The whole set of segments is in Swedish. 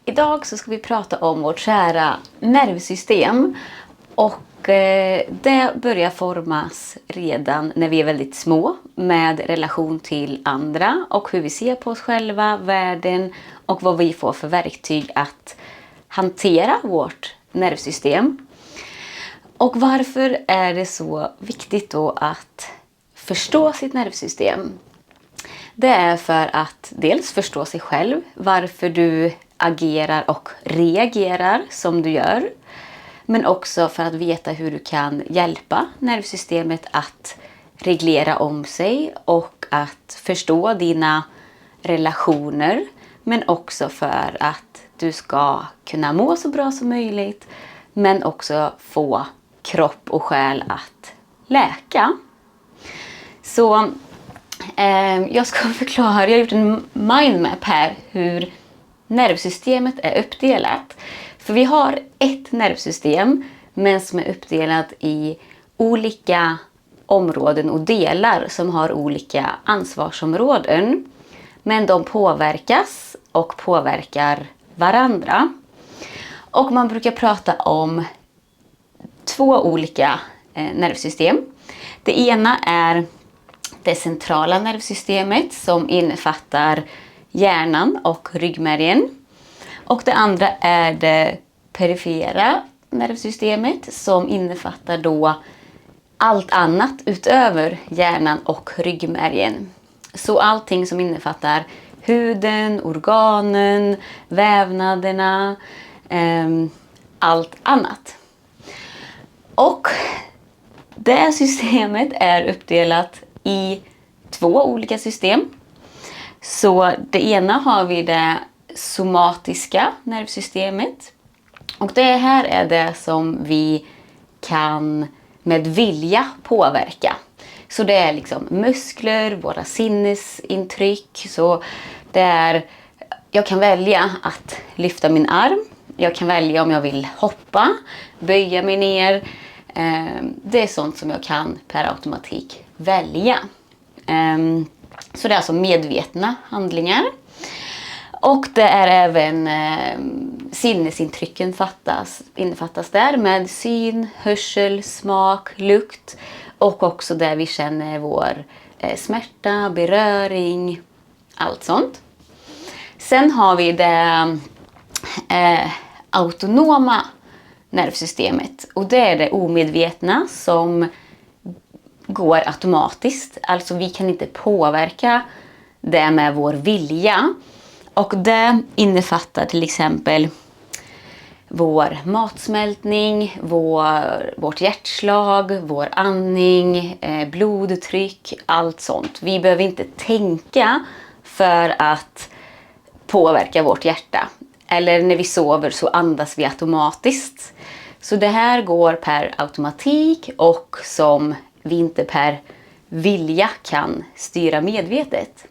idag så ska vi prata om vårt kära nervsystem. Och det börjar formas redan när vi är väldigt små med relation till andra och hur vi ser på oss själva, världen och vad vi får för verktyg att hantera vårt nervsystem. Och varför är det så viktigt då att förstå sitt nervsystem? Det är för att dels förstå sig själv, varför du agerar och reagerar som du gör. Men också för att veta hur du kan hjälpa nervsystemet att reglera om sig och att förstå dina relationer. Men också för att du ska kunna må så bra som möjligt. Men också få kropp och själ att läka. Så jag ska förklara, jag har gjort en mindmap här hur nervsystemet är uppdelat. För vi har ett nervsystem men som är uppdelat i olika områden och delar som har olika ansvarsområden. Men de påverkas och påverkar varandra. Och man brukar prata om två olika nervsystem. Det ena är det centrala nervsystemet som innefattar hjärnan och ryggmärgen. Och det andra är det perifera nervsystemet som innefattar då allt annat utöver hjärnan och ryggmärgen. Så allting som innefattar huden, organen, vävnaderna, allt annat. Och det systemet är uppdelat i två olika system. Så det ena har vi det somatiska nervsystemet. Och det här är det som vi kan med vilja påverka. Så det är liksom muskler, våra sinnesintryck. Så det är, jag kan välja att lyfta min arm. Jag kan välja om jag vill hoppa, böja mig ner. Det är sånt som jag kan per automatik välja. Så det är alltså medvetna handlingar. Och det är även sinnesintrycken innefattas där med syn, hörsel, smak, lukt. Och också där vi känner vår smärta, beröring, allt sånt. Sen har vi det autonoma nervsystemet. Och det är det omedvetna som går automatiskt. Alltså vi kan inte påverka det med vår vilja. Och det innefattar till exempel vår matsmältning, vårt hjärtslag, vår andning, blodtryck, allt sånt. Vi behöver inte tänka för att påverka vårt hjärta. Eller när vi sover så andas vi automatiskt. Så det här går per automatik och som vi inte per vilja kan styra medvetet.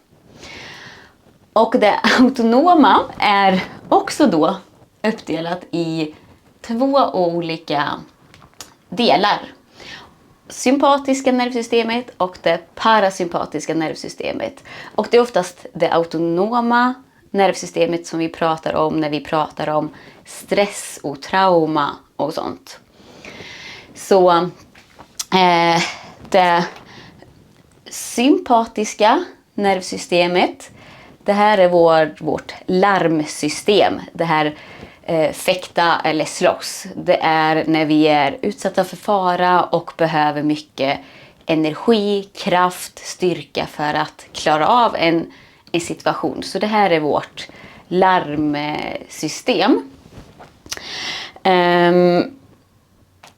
Och det autonoma är också då uppdelat i två olika delar. Sympatiska nervsystemet och det parasympatiska nervsystemet. Och det är oftast det autonoma nervsystemet som vi pratar om när vi pratar om stress och trauma och sånt. Så det sympatiska nervsystemet, det här är vårt larmsystem. Det här fäkta eller slåss. Det är när vi är utsatta för fara och behöver mycket energi, kraft, styrka för att klara av en situation. Så det här är vårt larmsystem.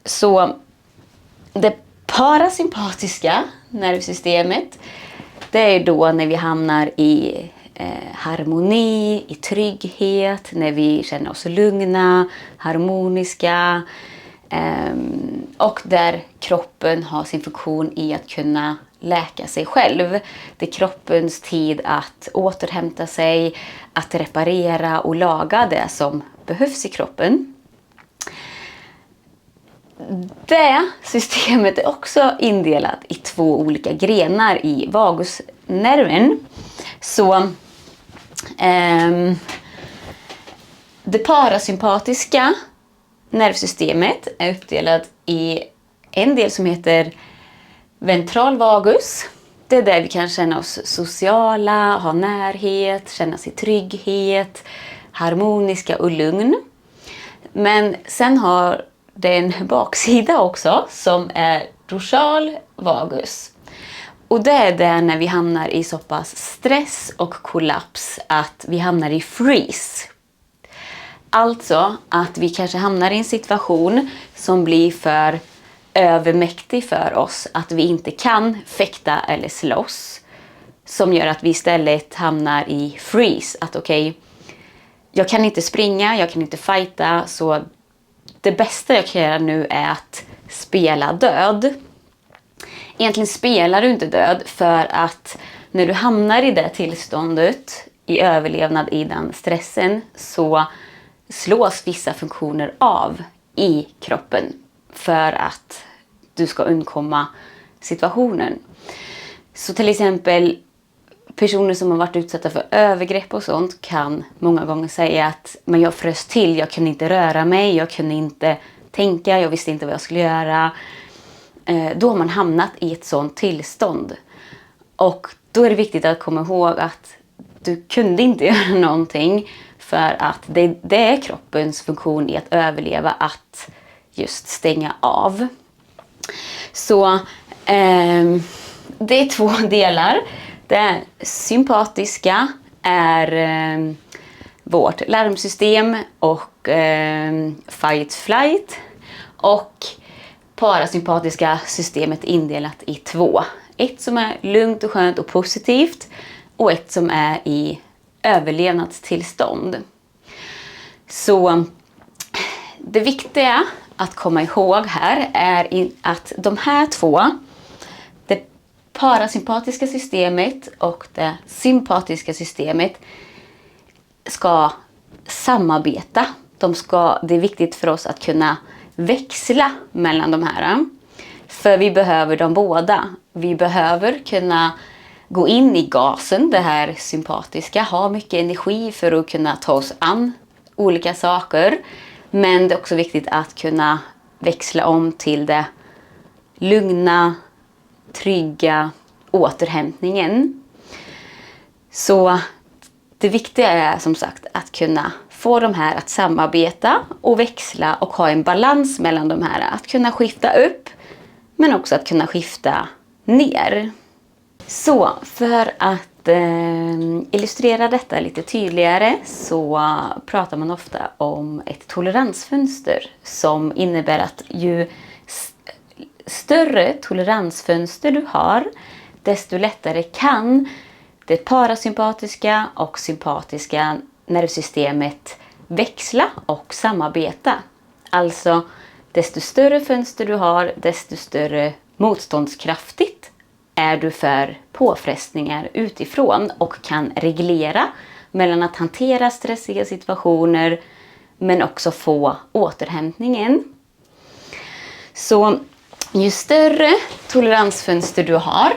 Så det parasympatiska nervsystemet, det är då när vi hamnar i harmoni, i trygghet, när vi känner oss lugna, harmoniska och där kroppen har sin funktion i att kunna läka sig själv. Det är kroppens tid att återhämta sig, att reparera och laga det som behövs i kroppen. Det systemet är också indelat i två olika grenar i vagusnerven. Så Det parasympatiska nervsystemet är uppdelat i en del som heter ventral vagus. Det är där vi kan känna oss sociala, ha närhet, känna sig trygghet, harmoniska och lugn. Men sen har det en baksida också som är dorsal vagus. Och det är där när vi hamnar i så pass stress och kollaps att vi hamnar i freeze. Alltså att vi kanske hamnar i en situation som blir för övermäktig för oss. Att vi inte kan fäkta eller slåss. Som gör att vi istället hamnar i freeze. Att okej, jag kan inte springa, jag kan inte fighta. Så det bästa jag kan göra nu är att spela död. Egentligen spelar du inte död för att när du hamnar i det tillståndet, i överlevnad i den stressen, så slås vissa funktioner av i kroppen för att du ska undkomma situationen. Så till exempel personer som har varit utsatta för övergrepp och sånt kan många gånger säga att men jag frös till, jag kunde inte röra mig, jag kunde inte tänka, jag visste inte vad jag skulle göra. Då har man hamnat i ett sånt tillstånd. Och då är det viktigt att komma ihåg att du kunde inte göra någonting för att det är kroppens funktion i att överleva att just stänga av. Så det är två delar. Det sympatiska är vårt larmsystem och fight-flight. Och parasympatiska systemet indelat i två. Ett som är lugnt och skönt och positivt och ett som är i överlevnadstillstånd. Så det viktiga att komma ihåg här är att de här två, det parasympatiska systemet och det sympatiska systemet, ska samarbeta. Det är viktigt för oss att kunna växla mellan de här. För vi behöver dem båda. Vi behöver kunna gå in i gasen, det här sympatiska, ha mycket energi för att kunna ta oss an olika saker. Men det är också viktigt att kunna växla om till det lugna, trygga återhämtningen. Så det viktiga är som sagt att kunna få de här att samarbeta och växla och ha en balans mellan de här. Att kunna skifta upp men också att kunna skifta ner. Så för att illustrera detta lite tydligare så pratar man ofta om ett toleransfönster som innebär att ju större toleransfönster du har, desto lättare kan det parasympatiska och sympatiska nervsystemet växla och samarbeta. Alltså, desto större fönster du har, desto större motståndskraftigt är du för påfrestningar utifrån och kan reglera mellan att hantera stressiga situationer men också få återhämtningen. Så ju större toleransfönster du har,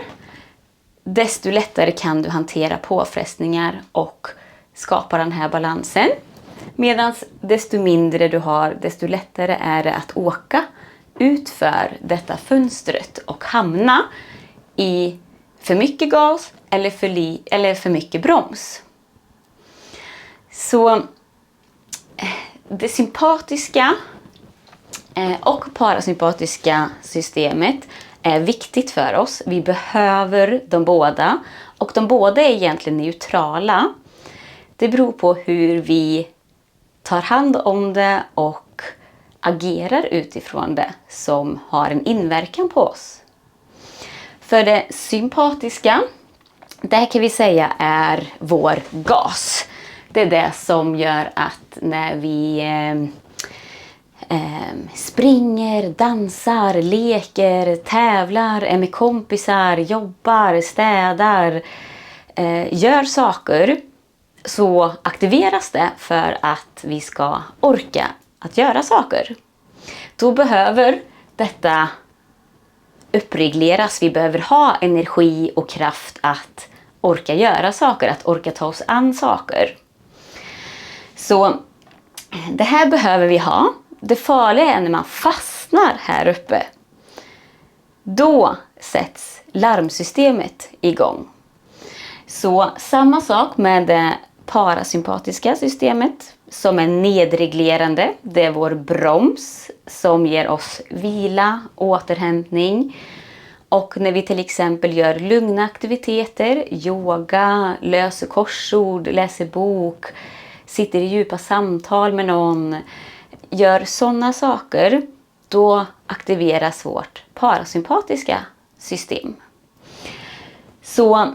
desto lättare kan du hantera påfrestningar och skapa den här balansen. Medan desto mindre du har, desto lättare är det att åka utför detta fönstret och hamna i för mycket gas eller för mycket broms. Så det sympatiska och parasympatiska systemet är viktigt för oss. Vi behöver de båda. Och de båda är egentligen neutrala. Det beror på hur vi tar hand om det och agerar utifrån det som har en inverkan på oss. För det sympatiska, det kan vi säga är vår gas. Det är det som gör att när vi springer, dansar, leker, tävlar, är med kompisar, jobbar, städar, gör saker, så aktiveras det för att vi ska orka att göra saker. Då behöver detta uppregleras. Vi behöver ha energi och kraft att orka göra saker, att orka ta oss an saker. Så Det här behöver vi ha. Det farliga är när man fastnar här uppe. Då sätts larmsystemet igång. Så samma sak med det parasympatiska systemet som är nedreglerande. Det är vår broms som ger oss vila, återhämtning. Och när vi till exempel gör lugna aktiviteter, yoga, löser korsord, läser bok, sitter i djupa samtal med någon, gör sådana saker, då aktiveras vårt parasympatiska system. Så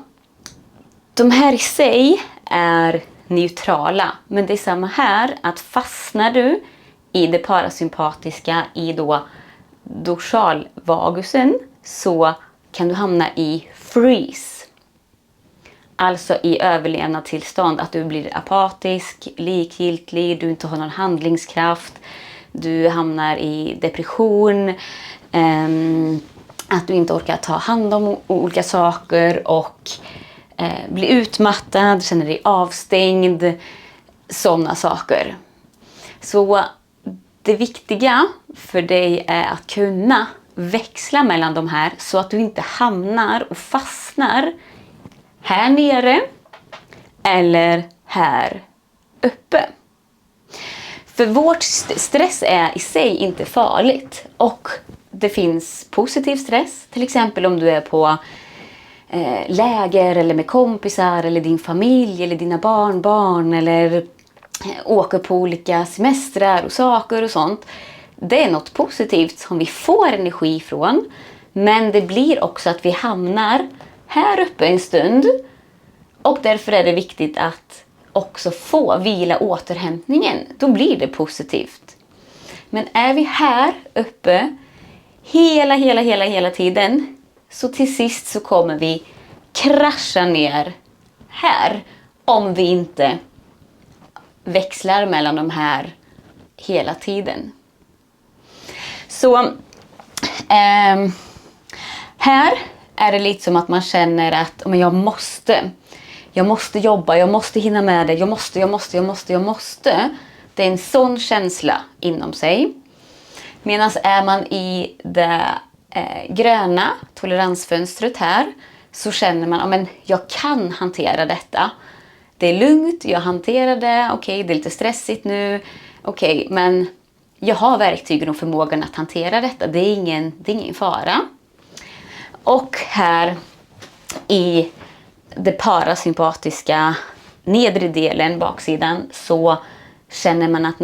de här i sig är neutrala, men det är samma här, att fastnar du i det parasympatiska i då dorsalvagusen, så kan du hamna i freeze. Alltså i överlevnadstillstånd, att du blir apatisk, likgiltig, du inte har någon handlingskraft, du hamnar i depression, att du inte orkar ta hand om olika saker och blir utmattad, känner dig avstängd, sådana saker. Så det viktiga för dig är att kunna växla mellan de här så att du inte hamnar och fastnar här nere eller här uppe. För vårt stress är i sig inte farligt, och det finns positiv stress, till exempel om du är på läger eller med kompisar eller din familj eller dina barnbarn eller åker på olika semestrar och saker och sånt. Det är något positivt som vi får energi ifrån, men det blir också att vi hamnar här uppe en stund, och därför är det viktigt att också få vila återhämtningen. Då blir det positivt. Men är vi här uppe hela tiden, så till sist så kommer vi krascha ner här om vi inte växlar mellan de här hela tiden. Så här är det lite som att man känner att jag måste jobba, jag måste hinna med det, jag måste. Det är en sån känsla inom sig. Medan är man i det gröna toleransfönstret här, så känner man att jag kan hantera detta. Det är lugnt, jag hanterar det, okej, det är lite stressigt nu, okej, men jag har verktygen och förmågan att hantera detta, det är ingen fara. Och här i det parasympatiska nedre delen, baksidan, så känner man att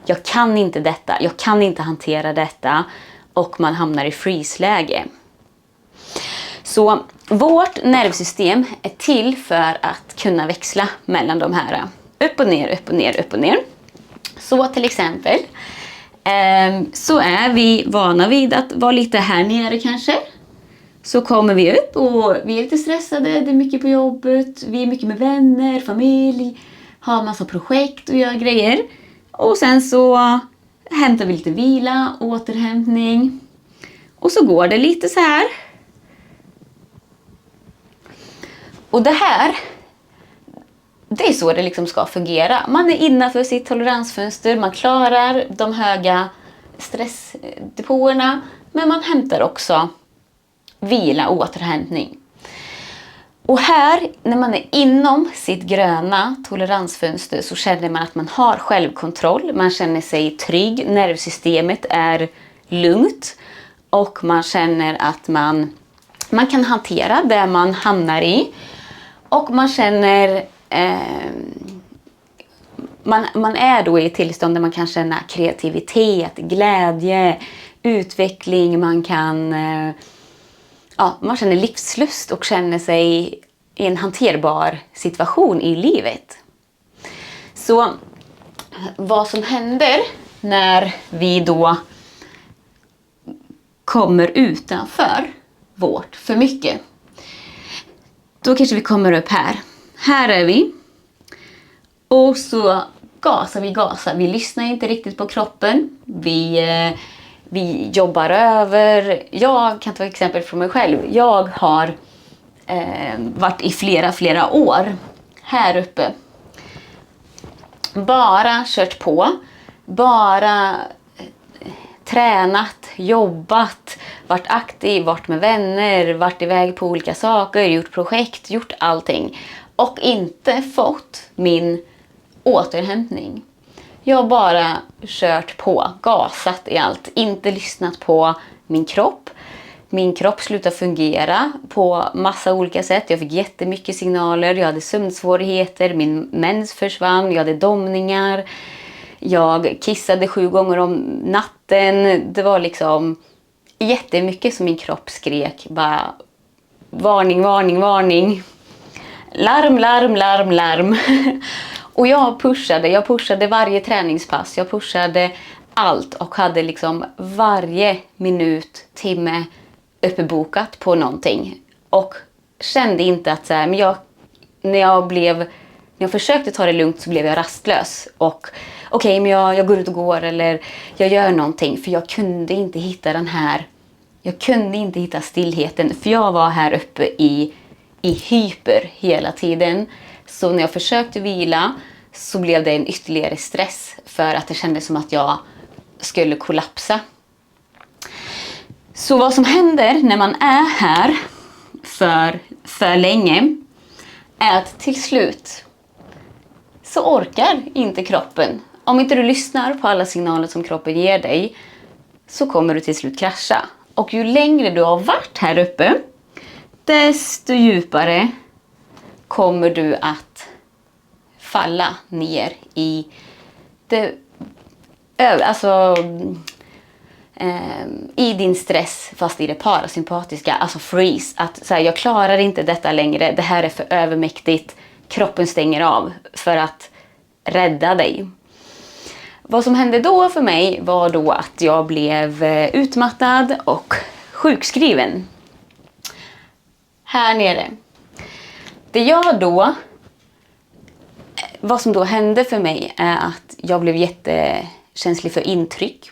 jag kan inte detta, jag kan inte hantera detta, och man hamnar i freeze-läge. Så vårt nervsystem är till för att kunna växla mellan de här. Upp och ner, upp och ner, upp och ner. Så till exempel så är vi vana vid att vara lite här nere kanske. Så kommer vi upp och vi är lite stressade, det är mycket på jobbet, vi är mycket med vänner, familj, har massa projekt och gör grejer. Och sen så hämtar vi lite vila, återhämtning. Och så går det lite så här. Och det här, det är så det liksom ska fungera. Man är innanför sitt toleransfönster, man klarar de höga stressdepåerna, men man hämtar också vila och återhämtning. Och här, när man är inom sitt gröna toleransfönster, så känner man att man har självkontroll. Man känner sig trygg, nervsystemet är lugnt, och man känner att man kan hantera det man hamnar i. Och man känner, man är då i ett tillstånd där man kan känna kreativitet, glädje, utveckling, man känner livslust och känner sig i en hanterbar situation i livet. Så vad som händer när vi då kommer utanför vårt för mycket, då kanske vi kommer upp här. Här är vi. Och så gasar vi. lyssnar inte riktigt på kroppen. Vi jobbar över. Jag kan ta exempel från mig själv. Jag har varit i flera år här uppe. bara kört på. Bara tränat, jobbat, varit aktiv, varit med vänner, varit iväg på olika saker, gjort projekt, gjort allting. Och inte fått min återhämtning. Jag har bara kört på, gasat i allt, inte lyssnat på min kropp. Min kropp slutade fungera på massa olika sätt. Jag fick jättemycket signaler, jag hade sömnsvårigheter, min mens försvann, jag hade domningar. Jag kissade 7 gånger om natten. Det var liksom jättemycket som min kropp skrek. Bara varning, varning, varning. Larm, larm, larm, larm. Och jag pushade varje träningspass. Jag pushade allt och hade liksom varje minut, timme uppbokat på någonting. Och kände inte att så här, men när jag försökte ta det lugnt så blev jag rastlös. Och okej, men jag går ut och går eller jag gör någonting. För jag kunde inte hitta jag kunde inte hitta stillheten. För jag var här uppe i hyper hela tiden. Så när jag försökte vila så blev det en ytterligare stress. För att det kändes som att jag skulle kollapsa. Så vad som händer när man är här för länge är att till slut så orkar inte kroppen. Om inte du lyssnar på alla signaler som kroppen ger dig så kommer du till slut krascha. Och ju längre du har varit här uppe desto djupare kommer du att falla ner i i din stress, fast i det parasympatiska, alltså freeze, att så här, jag klarar inte detta längre, det här är för övermäktigt, kroppen stänger av för att rädda dig. Vad som hände då för mig var då att jag blev utmattad och sjukskriven. Här nere. Vad som då hände för mig är att jag blev jättekänslig för intryck.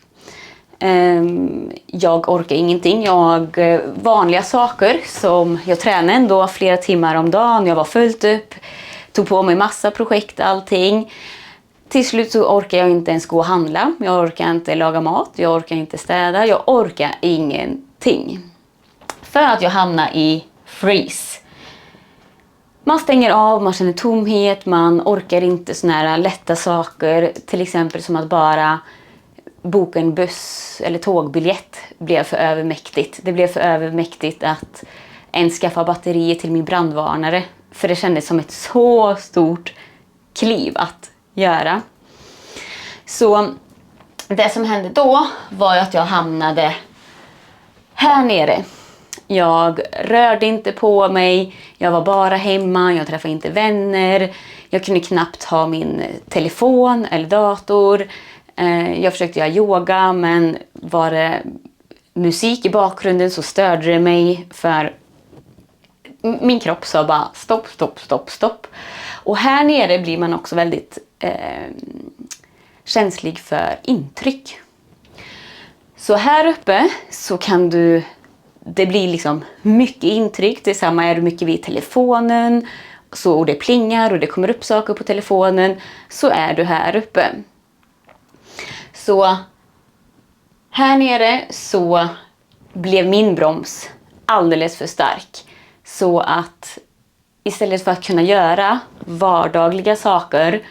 Jag orkar ingenting. Vanliga saker som jag tränade ändå flera timmar om dagen. Jag var fullt upp. Tog på mig massa projekt, allting. Till slut så orkar jag inte ens gå och handla. Jag orkar inte laga mat. Jag orkar inte städa. Jag orkar ingenting. För att jag hamnar i freeze. Man stänger av, man känner tomhet, man orkar inte såna här lätta saker. Till exempel som att bara boka en buss eller tågbiljett blev för övermäktigt. Det blev för övermäktigt att ens skaffa batterier till min brandvarnare. För det kändes som ett så stort kliv att göra. Så det som hände då var att jag hamnade här nere. Jag rörde inte på mig, jag var bara hemma, jag träffade inte vänner. Jag kunde knappt ha min telefon eller dator. Jag försökte göra yoga, men var det musik i bakgrunden så störde det mig. För min kropp sa bara stopp, stopp, stopp, stopp. Och här nere blir man också väldigt känslig för intryck. Så här uppe så kan det blir liksom mycket intryck. Detsamma är du mycket vid telefonen. Och det plingar och det kommer upp saker på telefonen. Så är du här uppe. Så här nere så blev min broms alldeles för stark. Så att istället för att kunna göra vardagliga saker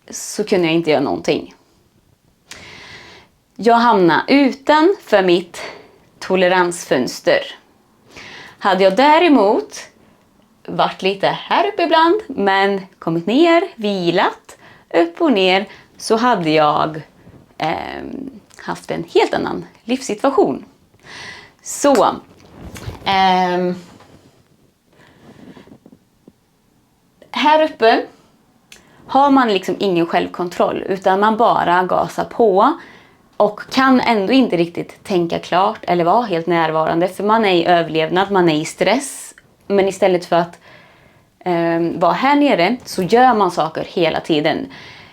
så kunde jag inte göra någonting. Jag hamnade utanför mitt toleransfönster. Hade jag däremot varit lite här uppe ibland men kommit ner, vilat, upp och ner, så hade jag haft en helt annan livssituation. Så här uppe har man liksom ingen självkontroll utan man bara gasar på och kan ändå inte riktigt tänka klart eller vara helt närvarande, för man är i överlevnad, man är i stress. Men istället för att vara här nere så gör man saker hela tiden.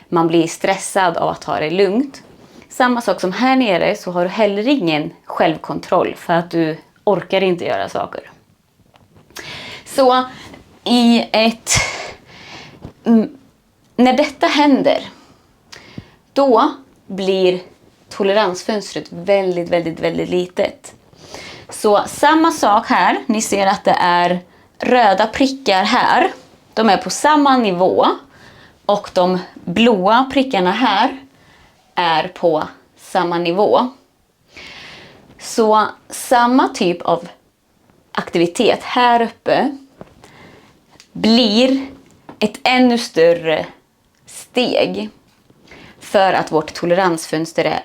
Man blir stressad av att ta det lugnt. Samma sak som här nere så har du heller ingen självkontroll för att du orkar inte göra saker. Så när detta händer då blir toleransfönstret väldigt, väldigt, väldigt litet. Så samma sak här. Ni ser att det är röda prickar här. De är på samma nivå. Och de blåa prickarna här är på samma nivå. Så samma typ av aktivitet här uppe blir ett ännu större steg. För att vårt toleransfönster är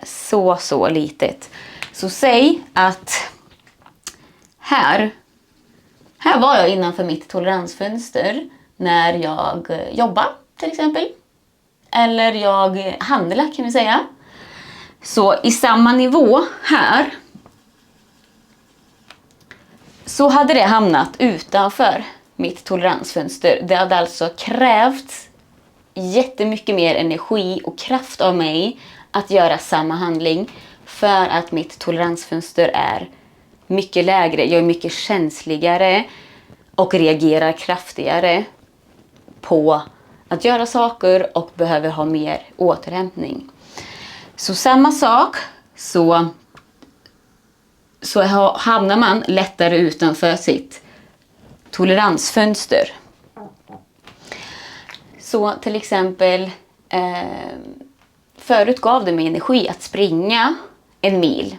så litet. Så säg att här var jag innanför mitt toleransfönster när jag jobbar till exempel. Eller jag handlar kan vi säga. Så i samma nivå här så hade det hamnat utanför mitt toleransfönster. Det hade alltså krävt jättemycket mer energi och kraft av mig att göra samma handling för att mitt toleransfönster är mycket lägre. Jag är mycket känsligare och reagerar kraftigare på att göra saker och behöver ha mer återhämtning. Så samma sak så hamnar man lättare utanför sitt toleransfönster. Så till exempel förut gav det mig energi att springa 1 mil.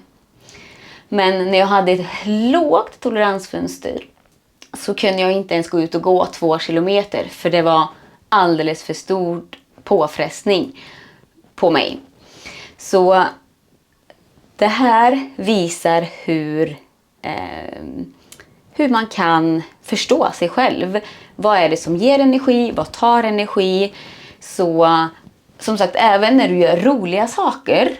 Men när jag hade ett lågt toleransfönster så kunde jag inte ens gå ut och gå 2 kilometer. För det var alldeles för stor påfrestning på mig. Så det här visar hur man kan förstå sig själv. Vad är det som ger energi? Vad tar energi? Så som sagt, även när du gör roliga saker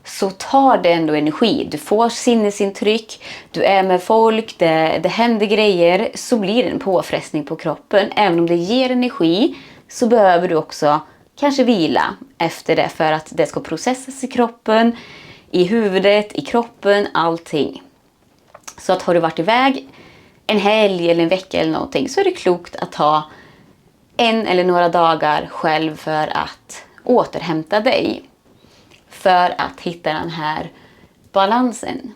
så tar det ändå energi. Du får sinnesintryck, du är med folk, det händer grejer, så blir det en påfrestning på kroppen. Även om det ger energi så behöver du också kanske vila efter det för att det ska processas i kroppen, i huvudet, i kroppen, allting. Så att har du varit iväg en helg eller en vecka eller någonting så är det klokt att ta 1 eller några dagar själv för att återhämta dig. För att hitta den här balansen.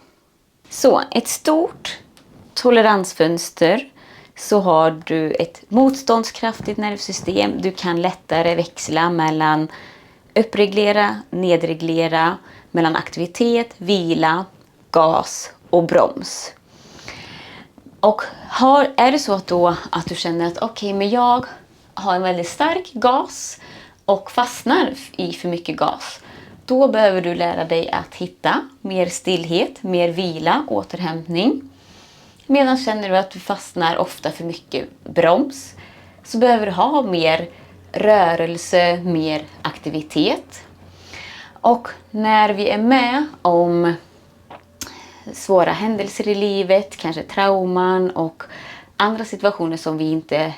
Så ett stort toleransfönster, så har du ett motståndskraftigt nervsystem. Du kan lättare växla mellan uppreglera, nedreglera, mellan aktivitet, vila, gas och broms. Och är det så att du känner att okej, men jag har en väldigt stark gas och fastnar i för mycket gas. Då behöver du lära dig att hitta mer stillhet, mer vila, återhämtning. Medan känner du att du fastnar ofta för mycket broms så behöver du ha mer rörelse, mer aktivitet. Och när vi är med om svåra händelser i livet, kanske trauman och andra situationer som vi inte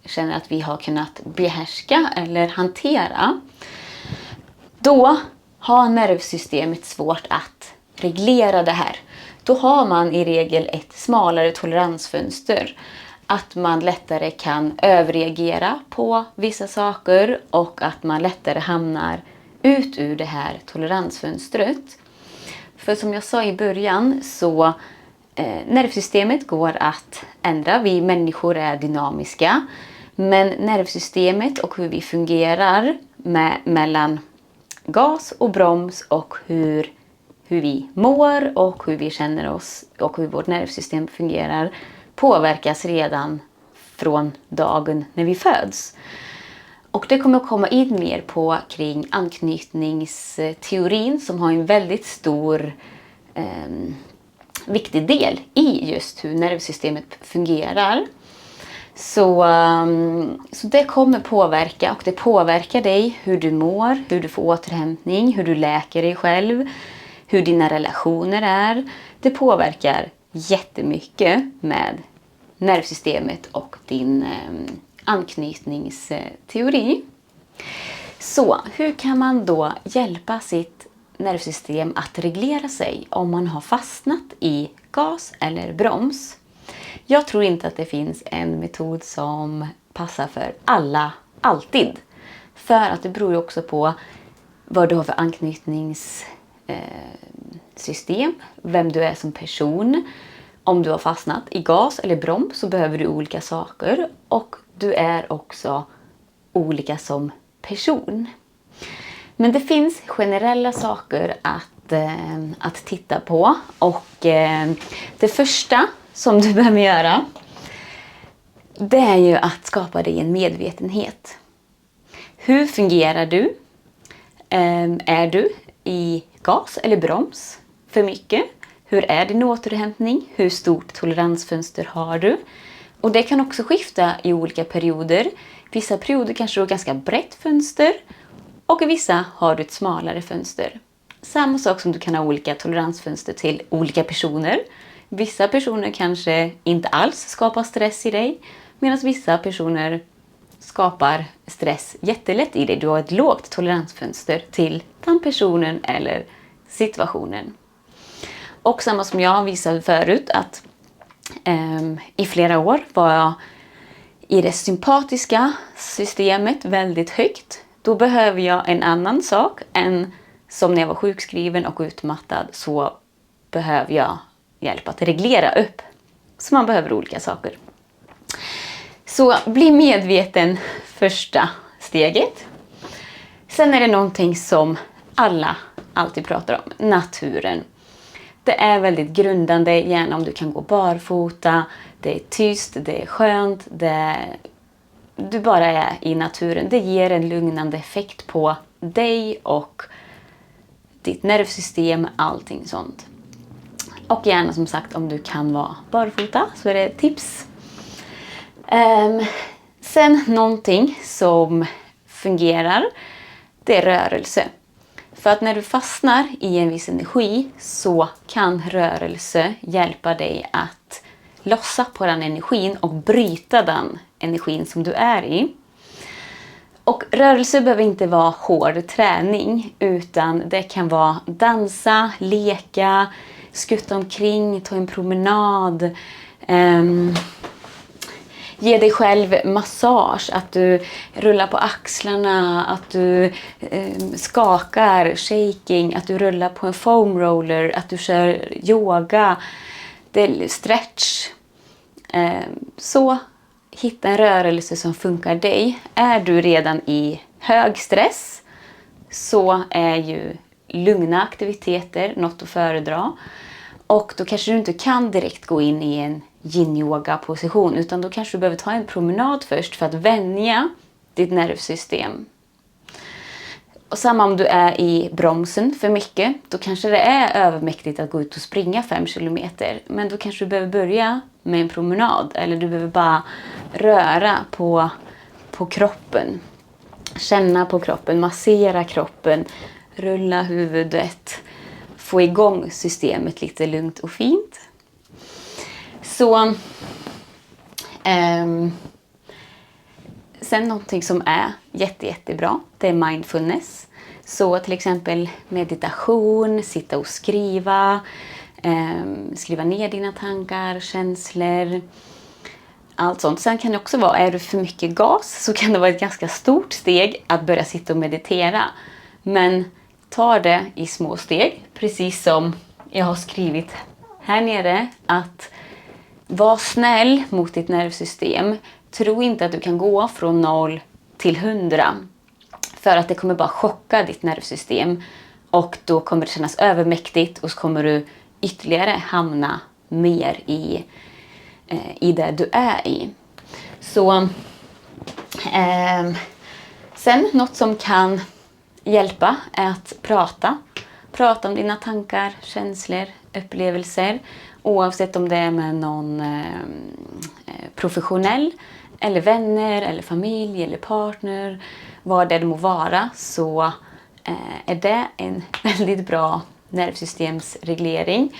känner att vi har kunnat behärska eller hantera, då har nervsystemet svårt att reglera det här. Då har man i regel ett smalare toleransfönster. Att man lättare kan överreagera på vissa saker och att man lättare hamnar ut ur det här toleransfönstret. För som jag sa i början så nervsystemet går att ändra. Vi människor är dynamiska. Men nervsystemet och hur vi fungerar mellan gas och broms och hur vi mår och hur vi känner oss och hur vårt nervsystem fungerar påverkas redan från dagen när vi föds. Och det kommer att komma in mer på kring anknytningsteorin som har en väldigt stor viktig del i just hur nervsystemet fungerar. Så det kommer påverka, och det påverkar dig hur du mår, hur du får återhämtning, hur du läker dig själv, hur dina relationer är. Det påverkar jättemycket med nervsystemet och din anknytningsteori. Så hur kan man då hjälpa sitt nervsystem att reglera sig om man har fastnat i gas eller broms? Jag tror inte att det finns en metod som passar för alla, alltid. För att det beror ju också på vad du har för anknytningssystem, vem du är som person. Om du har fastnat i gas eller broms så behöver du olika saker, och du är också olika som person. Men det finns generella saker att titta på, och det första som du behöver göra, det är ju att skapa dig en medvetenhet. Hur fungerar du? Är du i gas eller broms för mycket? Hur är din återhämtning? Hur stort toleransfönster har du? Och det kan också skifta i olika perioder. Vissa perioder kanske du har ganska brett fönster, och i vissa har du ett smalare fönster. Samma sak som du kan ha olika toleransfönster till olika personer. Vissa personer kanske inte alls skapar stress i dig, medan vissa personer skapar stress jättelätt i dig. Du har ett lågt toleransfönster till den personen eller situationen. Och samma som jag visade förut, att i flera år var jag i det sympatiska systemet väldigt högt. Då behöver jag en annan sak än som när jag var sjukskriven och utmattad, så behöver jag hjälp att reglera upp. Så man behöver olika saker. Så bli medveten, första steget. Sen är det någonting som alla alltid pratar om, naturen. Det är väldigt grundande, gärna om du kan gå barfota, det är tyst, det är skönt, du bara är i naturen. Det ger en lugnande effekt på dig och ditt nervsystem, allting sånt. Och gärna som sagt, om du kan vara barfota så är det tips. Sen någonting som fungerar, det är rörelse. För att när du fastnar i en viss energi så kan rörelse hjälpa dig att lossa på den energin och bryta den energin som du är i. Och rörelse behöver inte vara hård träning, utan det kan vara dansa, leka, skutta omkring, ta en promenad, ge dig själv massage, att du rullar på axlarna, att du skakar, shaking, att du rullar på en foam roller, att du kör yoga, stretch. Så hitta en rörelse som funkar dig. Är du redan i hög stress så är ju lugna aktiviteter något att föredra. Och då kanske du inte kan direkt gå in i en yin-yoga-position, utan då kanske du behöver ta en promenad först för att vänja ditt nervsystem. Och samma om du är i bromsen för mycket, då kanske det är övermäktigt att gå ut och springa 5 kilometer. Men då kanske du behöver börja med en promenad, eller du behöver bara röra på kroppen. Känna på kroppen, massera kroppen, rulla huvudet, få igång systemet lite lugnt och fint. Så sen någonting som är jättebra, det är mindfulness. Så till exempel meditation, sitta och skriva ner dina tankar, känslor, allt sånt. Sen kan det också vara, är du för mycket gas så kan det vara ett ganska stort steg att börja sitta och meditera. Men ta det i små steg, precis som jag har skrivit här nere, att var snäll mot ditt nervsystem. Tro inte att du kan gå från 0 till 100. För att det kommer bara chocka ditt nervsystem. Och då kommer det kännas övermäktigt och så kommer du ytterligare hamna mer i det du är i. Så sen något som kan hjälpa är att prata. Prata om dina tankar, känslor, upplevelser. Oavsett om det är med någon professionell, eller vänner, eller familj, eller partner. Vad det må vara, så är det en väldigt bra nervsystemsreglering.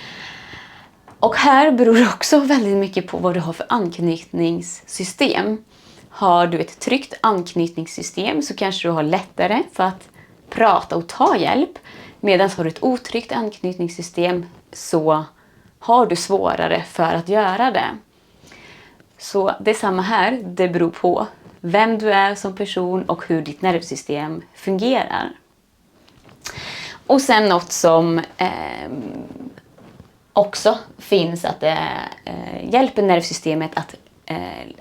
Och här beror det också väldigt mycket på vad du har för anknytningssystem. Har du ett tryggt anknytningssystem så kanske du har lättare för att prata och ta hjälp. Medan har du ett otryggt anknytningssystem så har du svårare för att göra det. Så det är samma här, det beror på vem du är som person och hur ditt nervsystem fungerar. Och sen något som också finns att det hjälper nervsystemet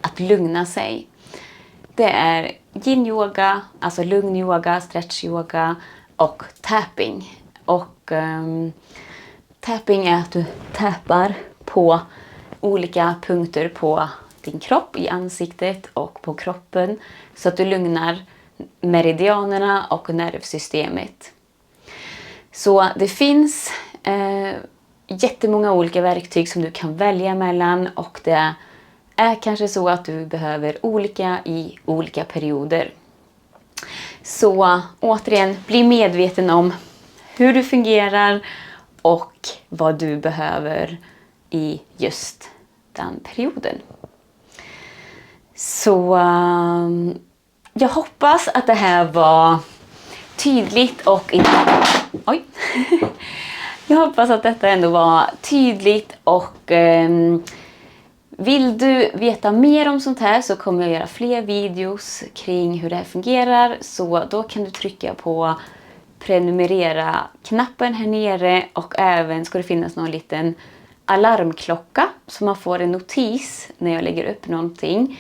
att lugna sig. Det är yin-yoga, alltså lugn-yoga, stretch-yoga och tapping. Och tapping är att du tappar på olika punkter på din kropp, i ansiktet och på kroppen. Så att du lugnar meridianerna och nervsystemet. Så det finns jättemånga olika verktyg som du kan välja mellan. Och det är kanske så att du behöver olika i olika perioder. Så återigen, bli medveten om hur du fungerar och vad du behöver i just den perioden. Så jag hoppas att det här var tydligt och oj. Jag hoppas att detta ändå var tydligt och vill du veta mer om sånt här så kommer jag göra fler videos kring hur det här fungerar. Så då kan du trycka på prenumerera-knappen här nere och även ska det finnas någon liten alarmklocka så man får en notis när jag lägger upp någonting.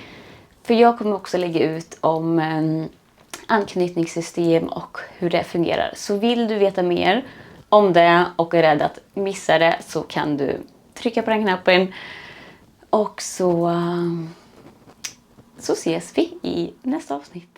För jag kommer också lägga ut om anknytningssystem och hur det fungerar. Så vill du veta mer om det och är rädd att missa det så kan du trycka på den knappen. Och så ses vi i nästa avsnitt.